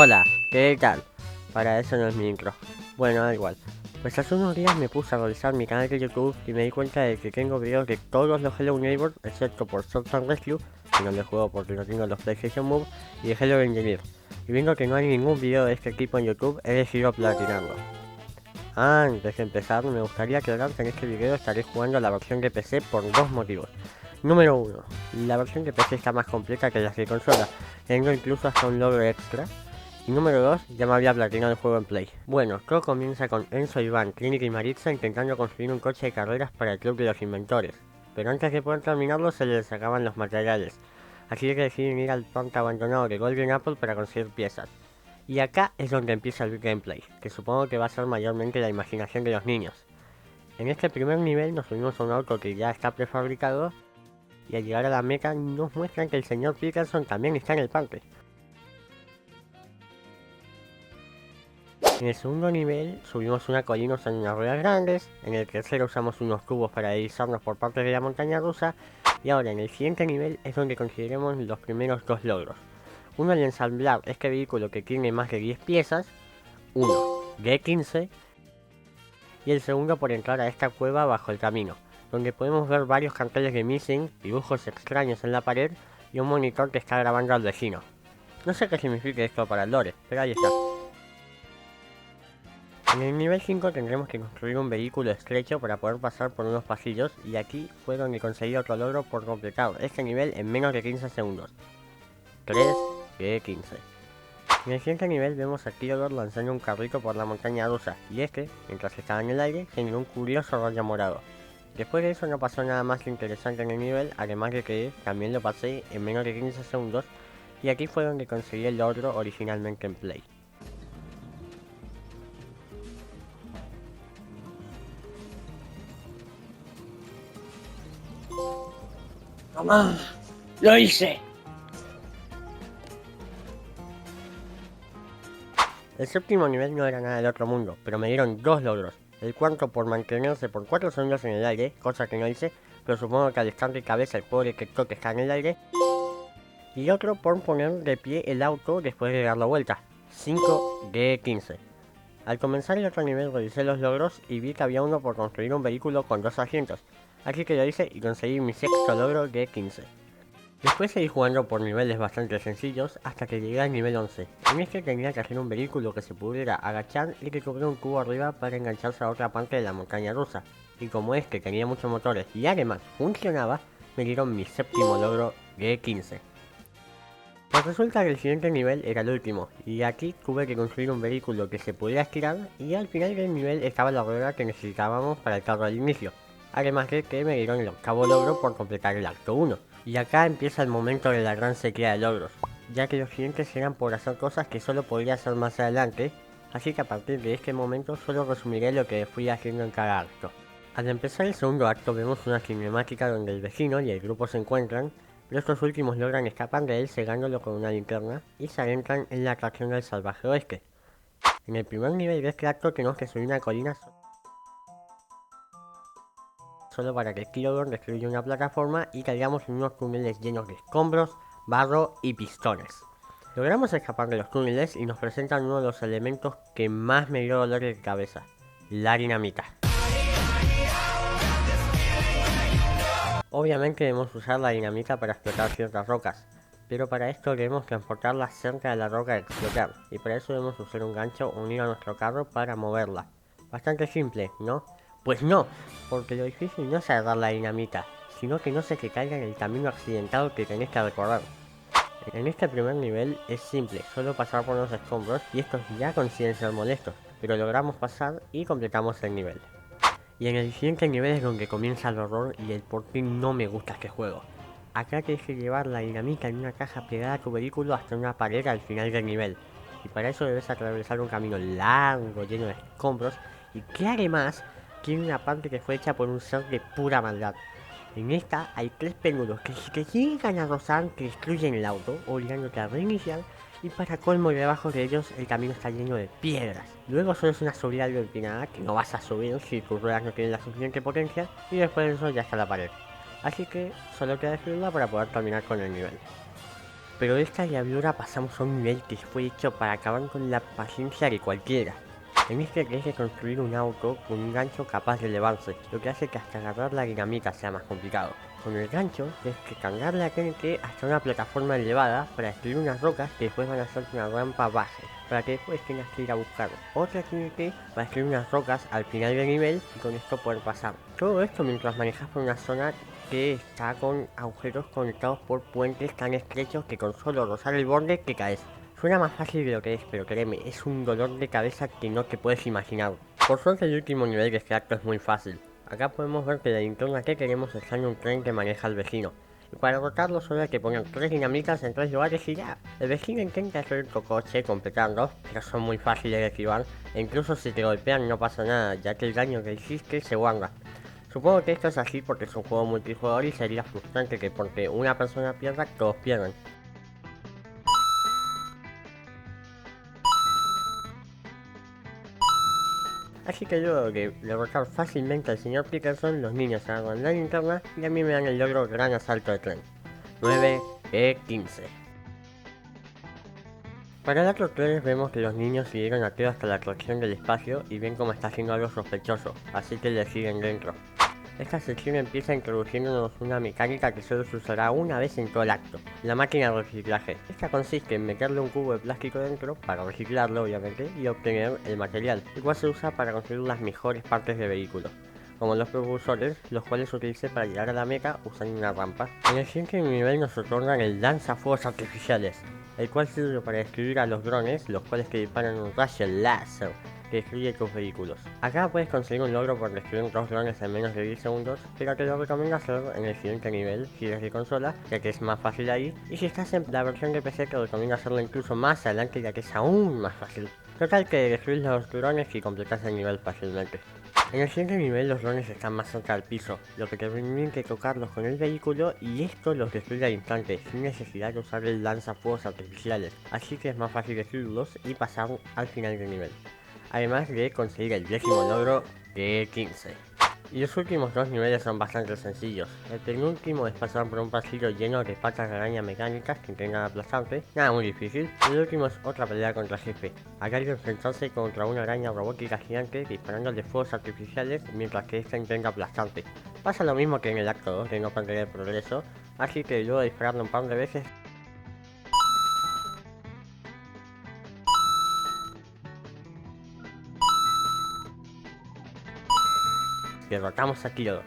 Hola, ¿qué tal? Para eso no es mi intro. Bueno, da igual. Pues hace unos días me puse a revisar mi canal de YouTube y me di cuenta de que tengo videos de todos los Hello Neighbors, excepto por Search and Rescue, que no les juego porque no tengo los PlayStation Move, y de Hello Engineer. Y viendo que no hay ningún video de este tipo en YouTube, he decidido platinarlo. Antes de empezar, me gustaría aclarar que en este video estaré jugando la versión de PC por dos motivos. Número 1. La versión de PC está más completa que las de consola, tengo incluso hasta un logro extra. Y número 2, ya me había platinado el juego en Play. Bueno, todo comienza con Enzo, Iván, Clinic y Maritza intentando construir un coche de carreras para el club de los inventores. Pero antes de poder terminarlo se les acaban los materiales, así que deciden ir al parque abandonado de Golden Apple para conseguir piezas. Y acá es donde empieza el gameplay, que supongo que va a ser mayormente la imaginación de los niños. En este primer nivel nos subimos a un auto que ya está prefabricado, y al llegar a la meta nos muestran que el señor Peterson también está en el parque. En el segundo nivel subimos una colina usando unas ruedas grandes, en el tercero usamos unos tubos para deslizarnos por partes de la montaña rusa, y ahora en el siguiente nivel es donde conseguiremos los primeros dos logros. Uno al ensamblar este vehículo que tiene más de 10 piezas, uno de 15, y el segundo por entrar a esta cueva bajo el camino, donde podemos ver varios carteles de missing, dibujos extraños en la pared y un monitor que está grabando al vecino. No sé qué significa esto para el lore, pero ahí está. En el nivel 5 tendremos que construir un vehículo estrecho para poder pasar por unos pasillos, y aquí fue donde conseguí otro logro por completar este nivel en menos de 15 segundos. 3 de 15. En el siguiente nivel vemos a Theodore lanzando un carrito por la montaña rusa, y este, mientras estaba en el aire, generó un curioso rollo morado. Después de eso no pasó nada más interesante en el nivel, además de que también lo pasé en menos de 15 segundos, y aquí fue donde conseguí el logro originalmente en Play. ¡Mamá! ¡Lo hice! El séptimo nivel no era nada del otro mundo, pero me dieron dos logros. El cuarto por mantenerse por 4 segundos en el aire, cosa que no hice, pero supongo que al estar de cabeza el pobre que está en el aire. Y otro por poner de pie el auto después de dar la vuelta, 5 de 15. Al comenzar el otro nivel revisé los logros y vi que había uno por construir un vehículo con 2 asientos, así que lo hice y conseguí mi sexto logro de 15. Después seguí jugando por niveles bastante sencillos hasta que llegué al nivel 11. En este tenía que hacer un vehículo que se pudiera agachar y que tuviera un cubo arriba para engancharse a otra parte de la montaña rusa. Y como este tenía muchos motores y además funcionaba, me dieron mi séptimo logro de 15. Pues resulta que el siguiente nivel era el último, y aquí tuve que construir un vehículo que se pudiera estirar, y al final del nivel estaba la rueda que necesitábamos para el carro al inicio. Además de que me dieron el octavo logro por completar el acto 1. Y acá empieza el momento de la gran sequía de logros, ya que los siguientes eran por hacer cosas que solo podría hacer más adelante, así que a partir de este momento solo resumiré lo que fui haciendo en cada acto. Al empezar el segundo acto vemos una cinemática donde el vecino y el grupo se encuentran, pero estos últimos logran escapar de él cegándolo con una linterna y se adentran en la atracción del salvaje oeste. En el primer nivel de este acto tenemos que subir una colina solo para que Theodore destruya una plataforma y caigamos en unos túneles llenos de escombros, barro y pistones. Logramos escapar de los túneles y nos presentan uno de los elementos que más me dio dolor de cabeza, la dinamita. Obviamente debemos usar la dinamita para explotar ciertas rocas, pero para esto debemos transportarla cerca de la roca de explotar, y para eso debemos usar un gancho unido a nuestro carro para moverla. Bastante simple, ¿no? Pues no, porque lo difícil no es agarrar la dinamita, sino que no se te caiga en el camino accidentado que tenés que recorrer. En este primer nivel es simple, solo pasar por los escombros y estos ya consiguen ser molestos, pero logramos pasar y completamos el nivel. Y en el siguiente nivel es donde comienza el horror y el por qué no me gusta este juego. Acá tienes que llevar la dinamita en una caja pegada a tu vehículo hasta una pared al final del nivel, y para eso debes atravesar un camino largo lleno de escombros y que además tiene una parte que fue hecha por un ser de pura maldad. En esta hay 3 peludos que si te llegan a rozar te destruyen el auto, obligándote a reiniciar, y para colmo debajo de ellos el camino está lleno de piedras. Luego solo es una subida algo empinada que no vas a subir si tus ruedas no tienen la suficiente potencia, y después de eso ya está la pared. Así que solo queda destruirla para poder terminar con el nivel. pero de esta diablura pasamos a un nivel que fue hecho para acabar con la paciencia de cualquiera. En este tenés que construir un auto con un gancho capaz de elevarse, lo que hace que hasta agarrar la dinamita sea más complicado. Con el gancho tienes que cargar la TNT hasta una plataforma elevada para destruir unas rocas que después van a ser una rampa base, para que después tengas que ir a buscar otra TNT para destruir unas rocas al final del nivel y con esto poder pasar. Todo esto mientras manejas por una zona que está con agujeros conectados por puentes tan estrechos que con solo rozar el borde te caes. Suena más fácil de lo que es, pero créeme, es un dolor de cabeza que no te puedes imaginar. Por suerte el último nivel de este acto es muy fácil. Acá podemos ver que la linterna que queremos está en un tren que maneja el vecino. Y para derrotarlo solo hay que poner 3 dinamitas en 3 lugares y ya. El vecino intenta hacer otro coche, completarlo, pero son muy fáciles de esquivar. E incluso si te golpean no pasa nada, ya que el daño que hiciste se guarda. Supongo que esto es así porque es un juego multijugador y sería frustrante que porque una persona pierda, todos pierdan. Así que luego de derrotar fácilmente al señor Peterson, los niños agarran la linterna y a mí me dan el logro gran asalto de tren. 9E15. Para el acto 3 vemos que los niños siguieron a Teo hasta la atracción del espacio y ven cómo está haciendo algo sospechoso, así que le siguen dentro. Esta sección empieza introduciéndonos una mecánica que solo se usará una vez en todo el acto, la máquina de reciclaje. Esta consiste en meterle un cubo de plástico dentro para reciclarlo obviamente y obtener el material, el cual se usa para construir las mejores partes de vehículos, como los propulsores, los cuales utilicé para llegar a la meta usando una rampa. En el siguiente nivel nos otorgan el lanzafuegos artificiales, el cual sirve para destruir a los drones, los cuales que disparan un rayo láser que destruye tus vehículos. Acá puedes conseguir un logro por destruir 2 drones en menos de 10 segundos, pero te lo recomiendo hacer en el siguiente nivel si eres de consola, ya que es más fácil ahí, y si estás en la versión de PC te recomiendo hacerlo incluso más adelante, ya que es aún más fácil. Total que destruís los drones y completas el nivel fácilmente. En el siguiente nivel los drones están más cerca del piso, lo que te permite tocarlos con el vehículo y esto los destruye al instante, sin necesidad de usar el lanzafuegos artificiales, así que es más fácil destruirlos y pasar al final del nivel. Además de conseguir el 10º logro de 15. Y los últimos 2 niveles son bastante sencillos. El penúltimo es pasar por un pasillo lleno de patas de araña mecánicas que intentan aplastarte, nada muy difícil. Y el último es otra pelea contra el jefe. Acá hay que enfrentarse contra una araña robótica gigante disparándole fuegos artificiales mientras que esta intenta aplastarte. Pasa lo mismo que en el acto 2 de no perder el progreso, así que luego de dispararlo un par de veces derrotamos a Kilo.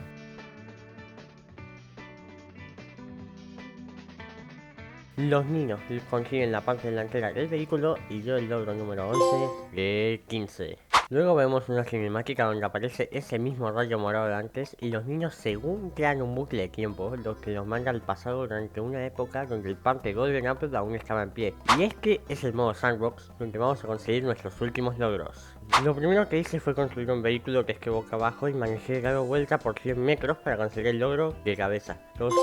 Los niños consiguen la parte delantera del vehículo y yo el logro número 11 de 15. Luego vemos una cinemática donde aparece ese mismo rayo morado de antes y los niños según crean un bucle de tiempo, lo que los manda al pasado durante una época donde el parque Golden Apple aún estaba en pie. Y este es el modo Sandbox, donde vamos a conseguir nuestros últimos logros. Lo primero que hice fue construir un vehículo que es que boca abajo y manejé dar vuelta por 100 metros para conseguir el logro de cabeza, 12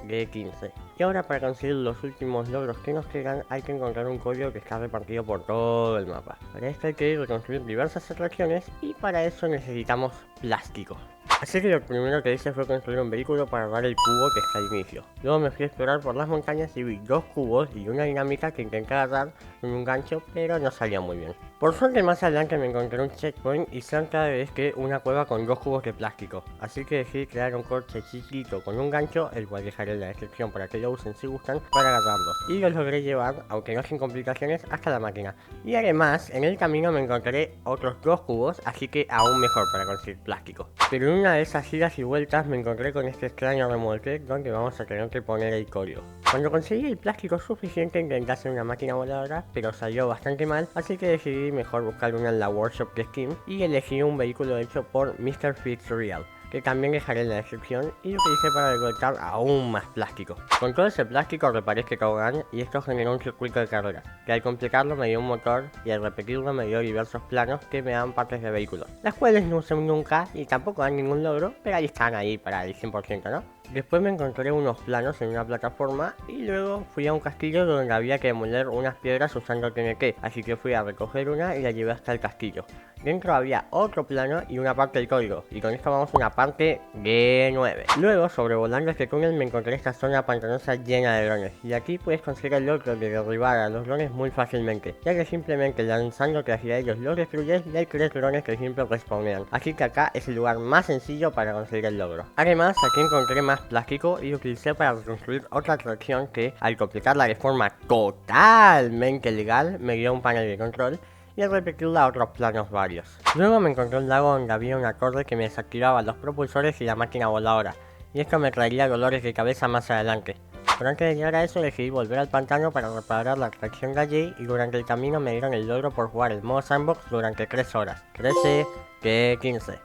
de 15. Y ahora para conseguir los últimos logros que nos quedan hay que encontrar un código que está repartido por todo el mapa. Para esto hay que reconstruir diversas atracciones y para eso necesitamos plástico. Así que lo primero que hice fue construir un vehículo para dar el cubo que está al inicio. Luego me fui a explorar por las montañas y vi 2 cubos y una dinámica que intenté agarrar con un gancho, pero no salía muy bien. Por suerte más adelante me encontré un checkpoint y cerca de que una cueva con 2 cubos de plástico. Así que decidí crear un corte chiquito con un gancho, el cual dejaré en la descripción para que lo usen si gustan, para agarrarlos. Y los logré llevar, aunque no sin complicaciones, hasta la máquina. Y además, en el camino me encontré otros 2 cubos, así que aún mejor para conseguir plástico. Pero en una de esas idas y vueltas me encontré con este extraño remolque donde vamos a tener que poner el código. Cuando conseguí el plástico suficiente intenté hacer una máquina voladora, pero salió bastante mal, así que decidí mejor buscar una en la workshop de Steam y elegí un vehículo hecho por Mr. Fitzreal, que también dejaré en la descripción y lo utilicé para recolectar aún más plástico. Con todo ese plástico reparé este tobogán y esto generó un circuito de carrera, que al completarlo me dio un motor y al repetirlo me dio diversos planos que me dan partes de vehículos, las cuales no usé nunca y tampoco dan ningún logro, pero ahí están ahí para el 100%, ¿no? Después me encontré unos planos en una plataforma y luego fui a un castillo donde había que demoler unas piedras usando TNT, así que fui a recoger una y la llevé hasta el castillo. Dentro había otro plano y una parte del código, y con esto vamos a una parte de 9. Luego, sobrevolando este túnel, me encontré esta zona pantanosa llena de drones, y aquí puedes conseguir el logro de derribar a los drones muy fácilmente, ya que simplemente lanzándote hacia ellos los destruyes y hay 3 drones que siempre respawnean, así que acá es el lugar más sencillo para conseguir el logro. Además, aquí encontré más plástico y lo utilicé para reconstruir otra atracción que, al completarla de forma totalmente legal, me dio un panel de control y al repetirla a otros planos varios. Luego me encontré un lago donde había una torre que me desactivaba los propulsores y la máquina voladora, y esto me traería dolores de cabeza más adelante. Pero antes de llegar a eso decidí volver al pantano para reparar la atracción de allí, y durante el camino me dieron el logro por jugar el modo sandbox durante 3 horas, 13 que 15.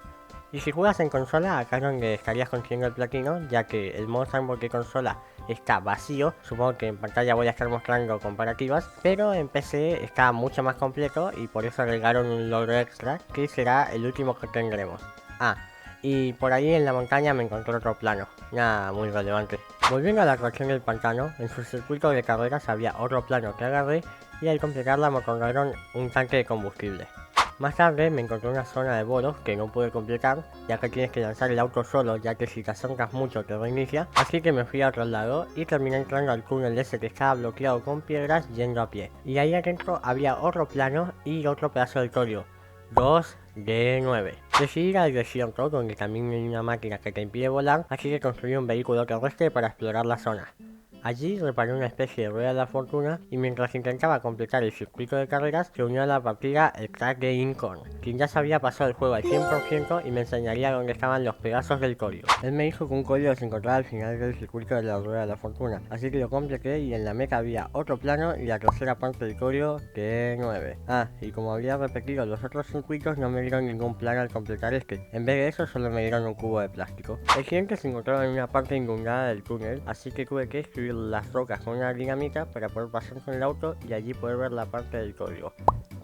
Y si juegas en consola, acá es donde estarías consiguiendo el platino, ya que el modo sandbox de consola está vacío. Supongo que en pantalla voy a estar mostrando comparativas, pero en PC está mucho más completo y por eso agregaron un logro extra que será el último que tendremos. Y por ahí en la montaña me encontré otro plano, nada muy relevante. Volviendo a la atracción del pantano, en su circuito de carreras había otro plano que agarré y al completarla me otorgaron un tanque de combustible. Más tarde me encontré una zona de bolos que no pude completar, ya que tienes que lanzar el auto solo, ya que si te acercas mucho te reinicia, así que me fui a otro lado y terminé entrando al túnel ese que estaba bloqueado con piedras yendo a pie. Y ahí adentro había otro plano y otro pedazo del código, 2 de 9. Decidí ir al desierto, donde también hay una máquina que te impide volar, así que construí un vehículo terrestre para explorar la zona. Allí reparé una especie de rueda de la fortuna y mientras intentaba completar el circuito de carreras se unió a la partida el crack de Incorn, quien ya se había pasado el juego al 100% y me enseñaría dónde estaban los pedazos del código. Él me dijo que un código se encontraba al final del circuito de la rueda de la fortuna, así que lo completé y en la meta había otro plano y la tercera parte del código que 9. Y como había repetido los otros circuitos no me dieron ningún plano al completar este, en vez de eso solo me dieron un cubo de plástico. El siguiente se encontraba en una parte inundada del túnel, así que tuve que escribir las rocas con una dinamita para poder pasar con el auto y allí poder ver la parte del código,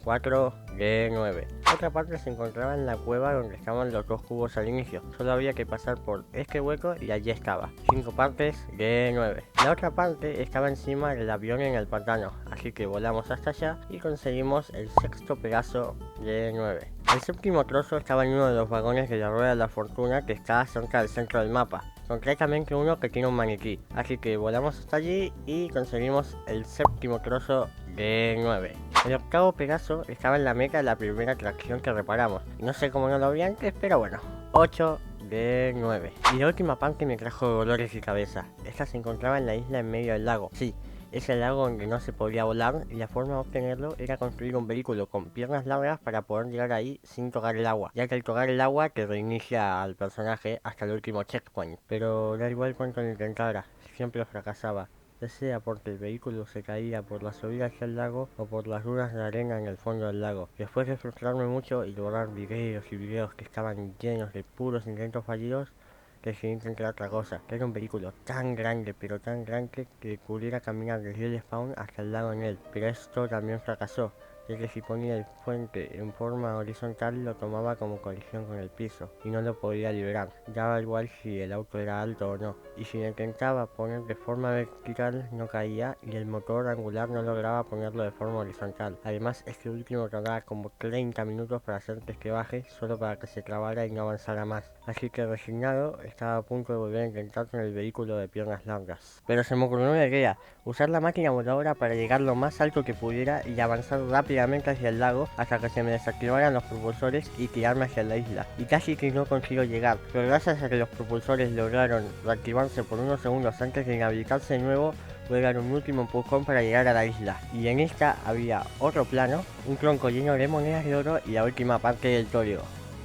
4 de 9. Otra parte se encontraba en la cueva donde estaban los 2 cubos al inicio, solo había que pasar por este hueco y allí estaba, 5 partes de 9. La otra parte estaba encima del avión en el pantano, así que volamos hasta allá y conseguimos el sexto pedazo de 9. El séptimo trozo estaba en uno de los vagones de la rueda de la fortuna que está cerca del centro del mapa, concretamente uno que tiene un maniquí, así que volamos hasta allí y conseguimos el séptimo trozo de 9. El octavo pedazo estaba en la meta de la primera atracción que reparamos, no sé cómo no lo vi antes, pero bueno, 8 de 9. Y la última parte me trajo dolores de cabeza. Esta se encontraba en la isla en medio del lago, sí, es el lago donde no se podía volar y la forma de obtenerlo era construir un vehículo con piernas largas para poder llegar ahí sin tocar el agua, ya que al tocar el agua te reinicia al personaje hasta el último checkpoint. Pero da igual cuánto lo intentara, siempre fracasaba, ya sea porque el vehículo se caía por la subida hacia el lago o por las dunas de arena en el fondo del lago. Después de frustrarme mucho y borrar videos y videos que estaban llenos de puros intentos fallidos, decidí intentar otra cosa, que era un vehículo tan grande, pero tan grande que pudiera caminar desde el spawn hasta el lago en él, pero esto también fracasó, ya que si ponía el puente en forma horizontal lo tomaba como colisión con el piso y no lo podía liberar, daba igual si el auto era alto o no, y si lo intentaba poner de forma vertical no caía y el motor angular no lograba ponerlo de forma horizontal. Además este último tardaba como 30 minutos para hacer que baje solo para que se trabara y no avanzara más, así que resignado estaba a punto de volver a intentar con el vehículo de piernas largas. Pero se me ocurrió una idea, usar la máquina voladora para llegar lo más alto que pudiera y avanzar rápidamente hacia el lago hasta que se me desactivaran los propulsores y tirarme hacia la isla. Y casi que no consigo llegar, pero gracias a que los propulsores lograron reactivarse por unos segundos antes de inhabilitarse de nuevo, pude dar un último empujón para llegar a la isla. Y en esta había otro plano, un tronco lleno de monedas de oro y la última parte del código,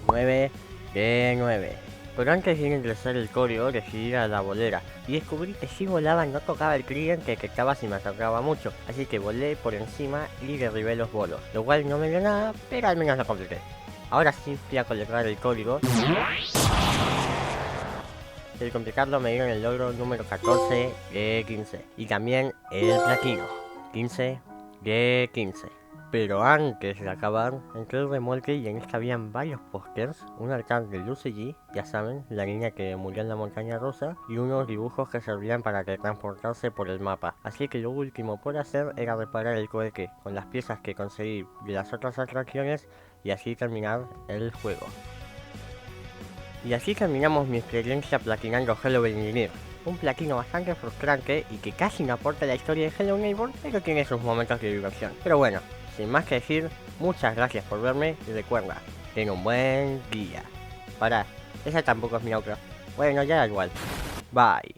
9 de 9. Pero antes de ingresar el código decidí ir a la bolera y descubrí que si volaba no tocaba el trigger que detectaba si me acercaba mucho, así que volé por encima y derribé los bolos, lo cual no me dio nada, pero al menos lo completé. Ahora sí fui a colectar el código. Al completarlo me dieron el logro número 14 de 15 y también el platino, 15 de 15. Pero antes de acabar, entré el remolque y en esta habían varios pósters, un altar de Lucy G, ya saben, la niña que murió en la montaña rusa, y unos dibujos que servían para transportarse por el mapa. Así que lo último por hacer era reparar el cohete con las piezas que conseguí de las otras atracciones y así terminar el juego. Y así terminamos mi experiencia platinando Hello Engineer. Un platino bastante frustrante y que casi no aporta la historia de Hello Neighbor, pero tiene sus momentos de diversión. Pero bueno, sin más que decir, muchas gracias por verme y recuerda, ten un buen día. Pará, esa tampoco es mi outro. Bueno, ya da igual. Bye.